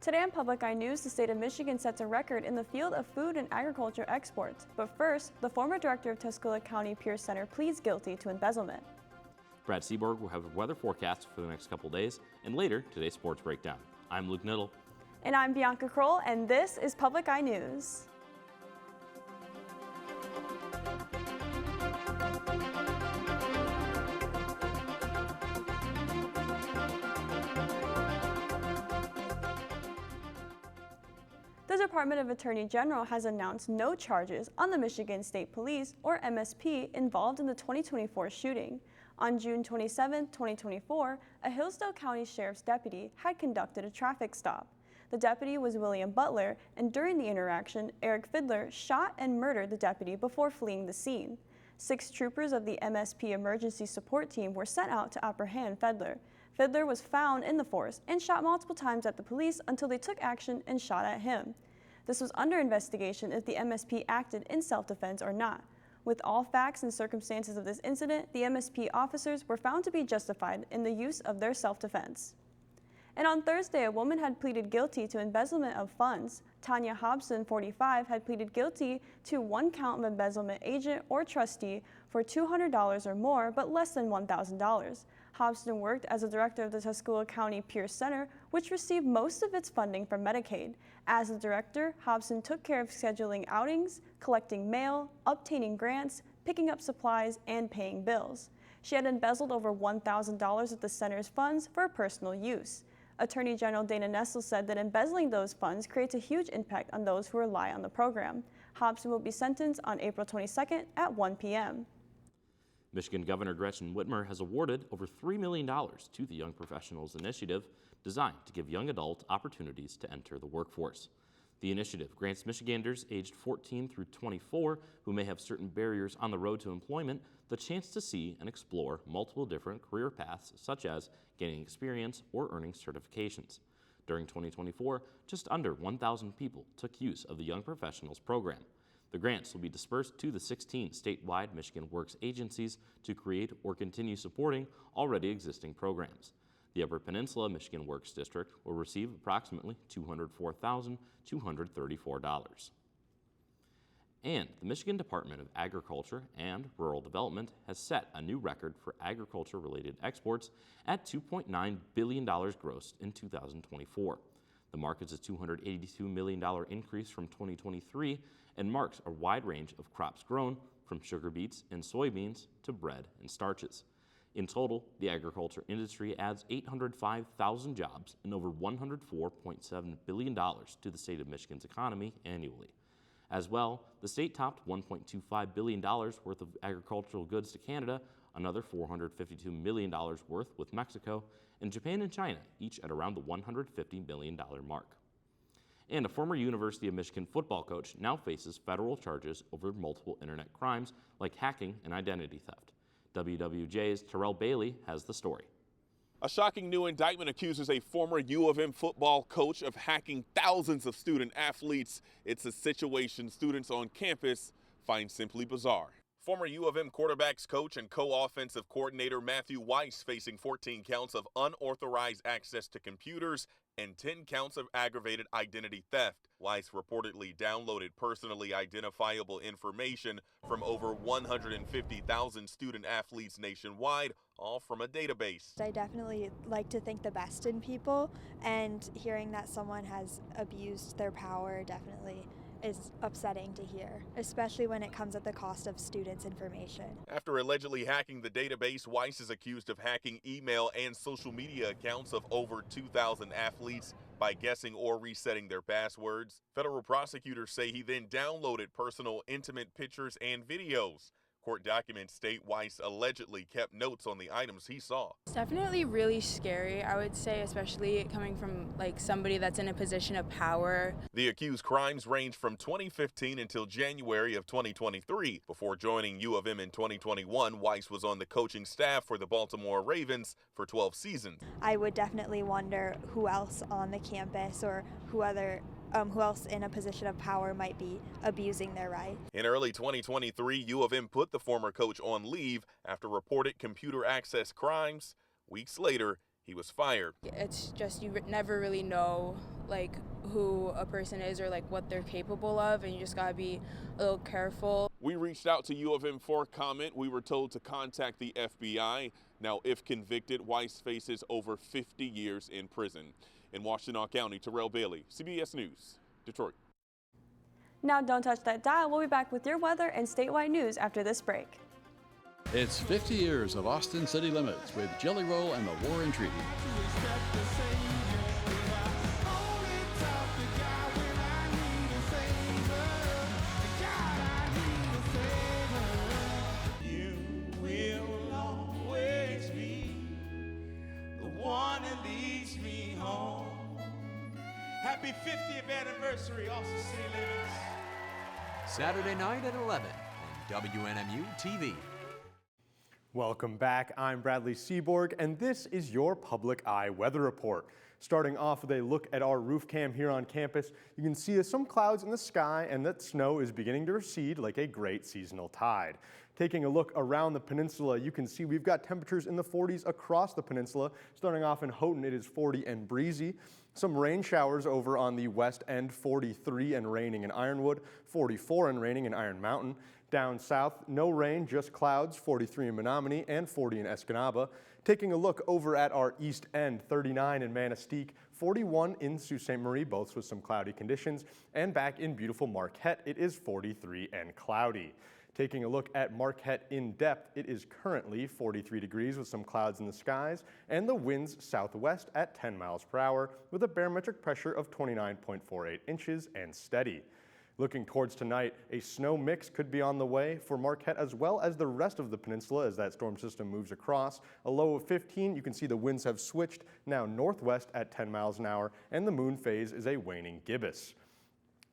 Today on Public Eye News, the state of Michigan sets a record in the field of food and agriculture exports. But first, the former director of Tuscola County Pierce Center pleads guilty to embezzlement. Brad Seaborg will have a weather forecast for the next couple days, and later, today's sports breakdown. I'm Luke Niddle. And I'm Bianca Kroll, and this is Public Eye News. The Department of Attorney General has announced no charges on the Michigan State Police, or MSP, involved in the 2024 shooting. On June 27, 2024, a Hillsdale County Sheriff's deputy had conducted a traffic stop. The deputy was William Butler, and during the interaction, Eric Fidler shot and murdered the deputy before fleeing the scene. 6 troopers of the MSP emergency support team were sent out to apprehend Fidler. Fidler was found in the forest and shot multiple times at the police until they took action and shot at him. This was under investigation if the MSP acted in self-defense or not. With all facts and circumstances of this incident, the MSP officers were found to be justified in the use of their self-defense. And on Thursday, a woman had pleaded guilty to embezzlement of funds. Tanya Hobson, 45, had pleaded guilty to 1 count of embezzlement agent or trustee for $200 or more, but less than $1,000. Hobson worked as a director of the Tuscola County Pierce Center, which received most of its funding from Medicaid. As the director, Hobson took care of scheduling outings, collecting mail, obtaining grants, picking up supplies, and paying bills. She had embezzled over $1,000 of the center's funds for personal use. Attorney General Dana Nessel said that embezzling those funds creates a huge impact on those who rely on the program. Hobson will be sentenced on April 22nd at 1 p.m. Michigan Governor Gretchen Whitmer has awarded over $3 million to the Young Professionals Initiative, designed to give young adults opportunities to enter the workforce. The initiative grants Michiganders aged 14 through 24 who may have certain barriers on the road to employment the chance to see and explore multiple different career paths, such as gaining experience or earning certifications. During 2024, just under 1,000 people took use of the Young Professionals program. The grants will be dispersed to the 16 statewide Michigan Works agencies to create or continue supporting already existing programs. The Upper Peninsula Michigan Works District will receive approximately $204,234. And the Michigan Department of Agriculture and Rural Development has set a new record for agriculture-related exports at $2.9 billion grossed in 2024. The mark is a $282 million increase from 2023 and marks a wide range of crops grown, from sugar beets and soybeans to bread and starches. In total, the agriculture industry adds 805,000 jobs and over $104.7 billion to the state of Michigan's economy annually. As well, the state topped $1.25 billion worth of agricultural goods to Canada, another $452 million worth with Mexico, and Japan and China, each at around the $150 million mark. And a former University of Michigan football coach now faces federal charges over multiple internet crimes like hacking and identity theft. WWJ's Terrell Bailey has the story. A shocking new indictment accuses a former U of M football coach of hacking thousands of student athletes. It's a situation students on campus find simply bizarre. Former U of M quarterbacks coach and co-offensive coordinator Matthew Weiss facing 14 counts of unauthorized access to computers and 10 counts of aggravated identity theft. Weiss reportedly downloaded personally identifiable information from over 150,000 student athletes nationwide, all from a database. I definitely like to think the best in people, and hearing that someone has abused their power definitely is upsetting to hear, especially when it comes at the cost of students' information. After allegedly hacking the database, Weiss is accused of hacking email and social media accounts of over 2,000 athletes by guessing or resetting their passwords. Federal prosecutors say he then downloaded personal intimate pictures and videos. Court documents state Weiss allegedly kept notes on the items he saw. It's definitely really scary, I would say, especially coming from somebody that's in a position of power. The accused crimes range from 2015 until January of 2023. Before joining U of M in 2021, Weiss was on the coaching staff for the Baltimore Ravens for 12 seasons. I would definitely wonder who else on the campus or who else in a position of power might be abusing their right. In early 2023, U of M put the former coach on leave after reported computer access crimes. Weeks later, He was fired. It's just you never really know like who a person is or like what they're capable of, and you just gotta be a little careful. We reached out to U of M for comment. We were told to contact the FBI. Now, if convicted, Weiss faces over 50 years in prison. In Washtenaw County, Terrell Bailey, CBS News, Detroit. Now don't touch that dial. We'll be back with your weather and statewide news after this break. It's 50 years of Austin City Limits with Jelly Roll and the War and Treaty. You will always be the one that leads me home. Happy 50th anniversary, Austin City Limits. Saturday night at 11 on WNMU TV. Welcome back. I'm Bradley Seaborg, and this is your Public Eye Weather Report. Starting off with a look at our roof cam here on campus, you can see some clouds in the sky and that snow is beginning to recede like a great seasonal tide. Taking a look around the peninsula, you can see we've got temperatures in the 40s across the peninsula. Starting off in Houghton, it is 40 and breezy. Some rain showers over on the west end, 43 and raining in Ironwood, 44 and raining in Iron Mountain. Down south, no rain, just clouds, 43 in Menominee and 40 in Escanaba. Taking a look over at our east end, 39 in Manistee, 41 in Sault Ste. Marie, both with some cloudy conditions. And back in beautiful Marquette, it is 43 and cloudy. Taking a look at Marquette in depth, it is currently 43 degrees with some clouds in the skies and the winds southwest at 10 miles per hour with a barometric pressure of 29.48 inches and steady. Looking towards tonight, a snow mix could be on the way for Marquette as well as the rest of the peninsula as that storm system moves across. A low of 15, you can see the winds have switched now northwest at 10 miles an hour and the moon phase is a waning gibbous.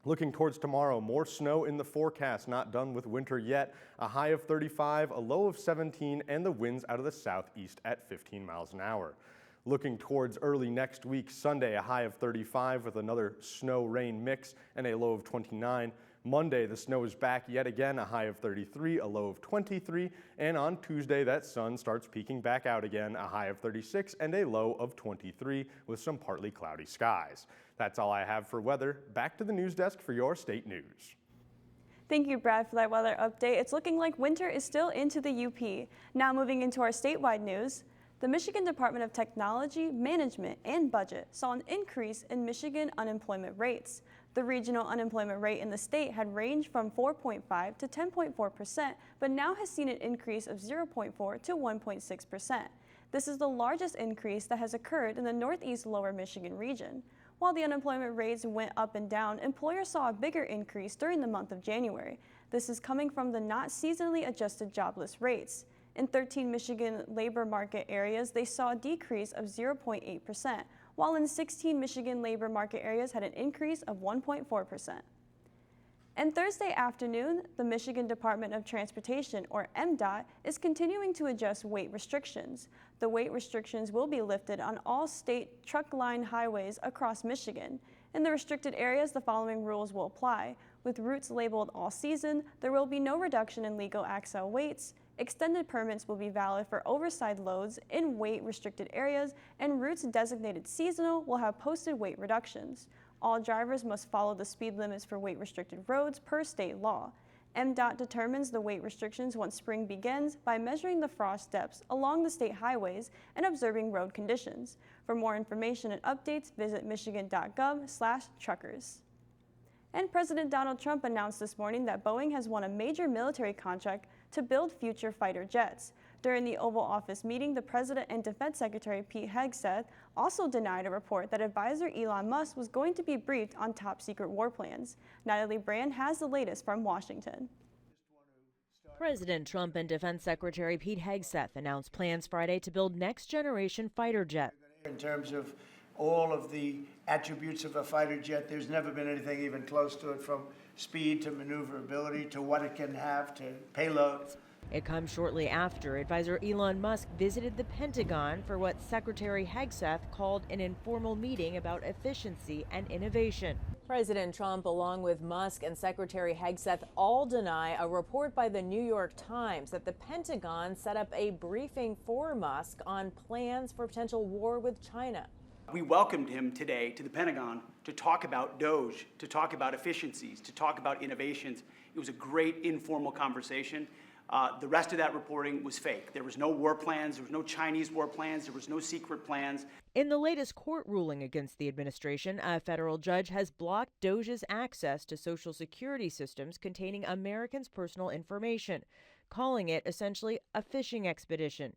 Looking towards tomorrow, more snow in the forecast, not done with winter yet. A high of 35, a low of 17, and the winds out of the southeast at 15 miles an hour. Looking towards early next week, Sunday, a high of 35 with another snow-rain mix and a low of 29. Monday, the snow is back yet again, a high of 33, a low of 23. And on Tuesday, that sun starts peeking back out again, a high of 36 and a low of 23 with some partly cloudy skies. That's all I have for weather. Back to the news desk for your state news. Thank you, Brad, for that weather update. It's looking like winter is still into the UP. Now moving into our statewide news. The Michigan Department of Technology, Management, and Budget saw an increase in Michigan unemployment rates. The regional unemployment rate in the state had ranged from 4.5 to 10.4%, but now has seen an increase of 0.4 to 1.6%. This is the largest increase that has occurred in the Northeast Lower Michigan region. While the unemployment rates went up and down, employers saw a bigger increase during the month of January. This is coming from the not seasonally adjusted jobless rates. In 13 Michigan labor market areas, they saw a decrease of 0.8%, while in 16 Michigan labor market areas had an increase of 1.4%. And Thursday afternoon, the Michigan Department of Transportation, or MDOT, is continuing to adjust weight restrictions. The weight restrictions will be lifted on all state truck line highways across Michigan. In the restricted areas, the following rules will apply. With routes labeled all season, there will be no reduction in legal axle weights. Extended permits will be valid for oversized loads in weight-restricted areas, and routes designated seasonal will have posted weight reductions. All drivers must follow the speed limits for weight-restricted roads per state law. MDOT determines the weight restrictions once spring begins by measuring the frost depths along the state highways and observing road conditions. For more information and updates, visit michigan.gov/truckers. And President Donald Trump announced this morning that Boeing has won a major military contract to build future fighter jets. During the Oval Office meeting, the President and Defense Secretary Pete Hegseth also denied a report that advisor Elon Musk was going to be briefed on top-secret war plans. Natalie Brand has the latest from Washington. President Trump and Defense Secretary Pete Hegseth announced plans Friday to build next-generation fighter jets. In terms of all of the attributes of a fighter jet, there's never been anything even close to it, from speed to maneuverability to what it can have to payload. It comes shortly after advisor Elon Musk visited the Pentagon for what Secretary Hegseth called an informal meeting about efficiency and innovation. President Trump, along with Musk and Secretary Hegseth, all deny a report by the New York Times that the Pentagon set up a briefing for Musk on plans for potential war with China. We welcomed him today to the Pentagon to talk about DOGE, to talk about efficiencies, to talk about innovations. It was a great informal conversation. The rest of that reporting was fake. There was no war plans, there was no Chinese war plans, there was no secret plans. In the latest court ruling against the administration, a federal judge has blocked DOGE's access to Social Security systems containing Americans' personal information, calling it essentially a fishing expedition.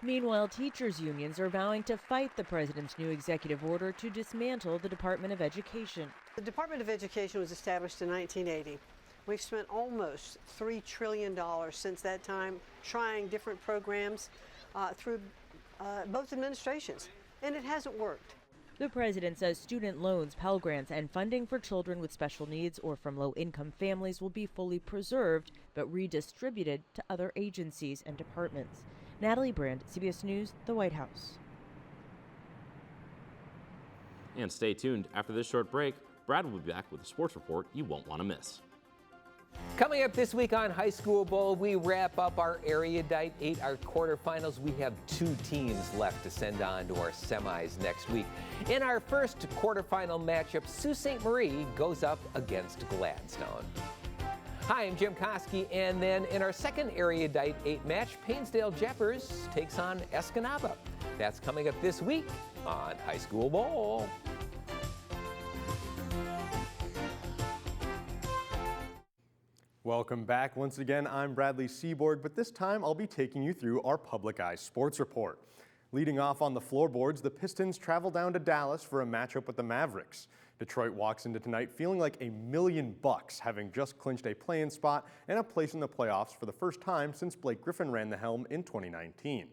Meanwhile, teachers' unions are vowing to fight the president's new executive order to dismantle the Department of Education. The Department of Education was established in 1980. We've spent almost $3 trillion since that time trying different programs through both administrations, and it hasn't worked. The president says student loans, Pell Grants, and funding for children with special needs or from low-income families will be fully preserved but redistributed to other agencies and departments. Natalie Brand, CBS News, the White House. And stay tuned. After this short break, Brad will be back with a sports report you won't want to miss. Coming up this week on High School Bowl, we wrap up our Erudite 8, our quarterfinals. We have 2 teams left to send on to our semis next week. In our first quarterfinal matchup, Sault Ste. Marie goes up against Gladstone. Hi, I'm Jim Koski, and then in our second Erudite 8 match, Painesdale Jeffers takes on Escanaba. That's coming up this week on High School Bowl. Welcome back. Once again, I'm Bradley Seaborg, but this time I'll be taking you through our Public Eye Sports Report. Leading off on the floorboards, the Pistons travel down to Dallas for a matchup with the Mavericks. Detroit walks into tonight feeling like $1 million, having just clinched a play-in spot and a place in the playoffs for the first time since Blake Griffin ran the helm in 2019.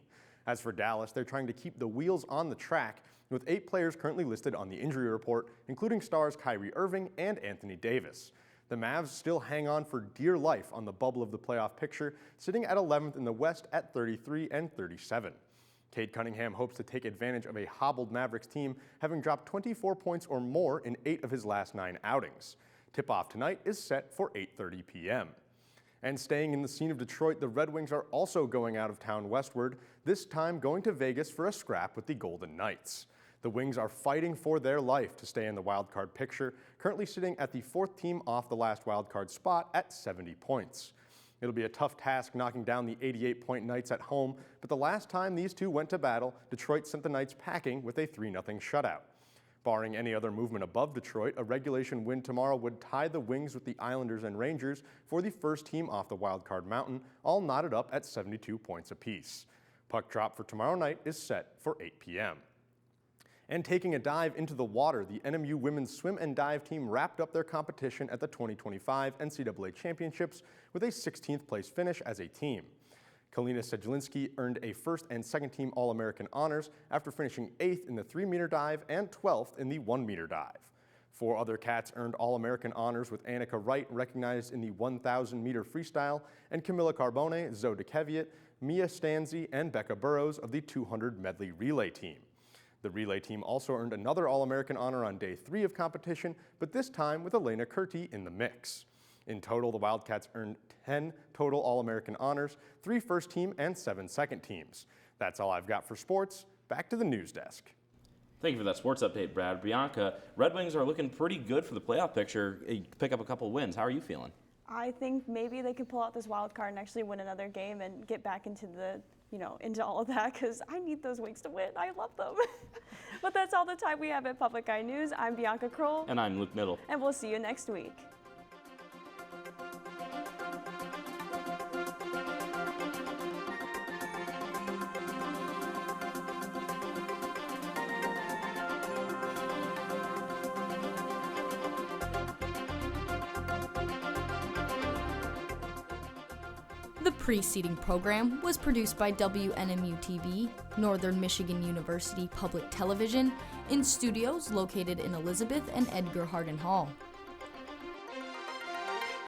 As for Dallas, they're trying to keep the wheels on the track, with 8 players currently listed on the injury report, including stars Kyrie Irving and Anthony Davis. The Mavs still hang on for dear life on the bubble of the playoff picture, sitting at 11th in the West at 33 and 37. Cade Cunningham hopes to take advantage of a hobbled Mavericks team, having dropped 24 points or more in 8 of his last 9 outings. Tip-off tonight is set for 8:30 p.m. And staying in the scene of Detroit, the Red Wings are also going out of town westward, this time going to Vegas for a scrap with the Golden Knights. The Wings are fighting for their life to stay in the wildcard picture, currently sitting at the 4th team off the last wildcard spot at 70 points. It'll be a tough task knocking down the 88-point Knights at home, but the last time these two went to battle, Detroit sent the Knights packing with a 3-0 shutout. Barring any other movement above Detroit, a regulation win tomorrow would tie the Wings with the Islanders and Rangers for the first team off the wildcard mountain, all knotted up at 72 points apiece. Puck drop for tomorrow night is set for 8 p.m. And taking a dive into the water, the NMU women's swim and dive team wrapped up their competition at the 2025 NCAA Championships with a 16th place finish as a team. Kalina Sedlinski earned a first and second team All-American honors after finishing 8th in the 3-meter dive and 12th in the 1-meter dive. 4 other cats earned All-American honors, with Annika Wright recognized in the 1,000-meter freestyle and Camilla Carbone, Zoe DeKeviat, Mia Stanzi, and Becca Burrows of the 200 medley relay team. The relay team also earned another All-American honor on day 3 of competition, but this time with Elena Curti in the mix. In total, the Wildcats earned 10 total All-American honors, 3 first team and 7 second teams. That's all I've got for sports. Back to the news desk. Thank you for that sports update, Brad. Bianca, Red Wings are looking pretty good for the playoff picture. Pick up a couple wins. How are you feeling? I think maybe they could pull out this wild card and actually win another game and get back into the into all of that, because I need those Wings to win. I love them. But that's all the time we have at Public Eye News. I'm Bianca Kroll. And I'm Luke Middle. And we'll see you next week. The preceding program was produced by WNMU-TV, Northern Michigan University Public Television, in studios located in Elizabeth and Edgar Hardin Hall.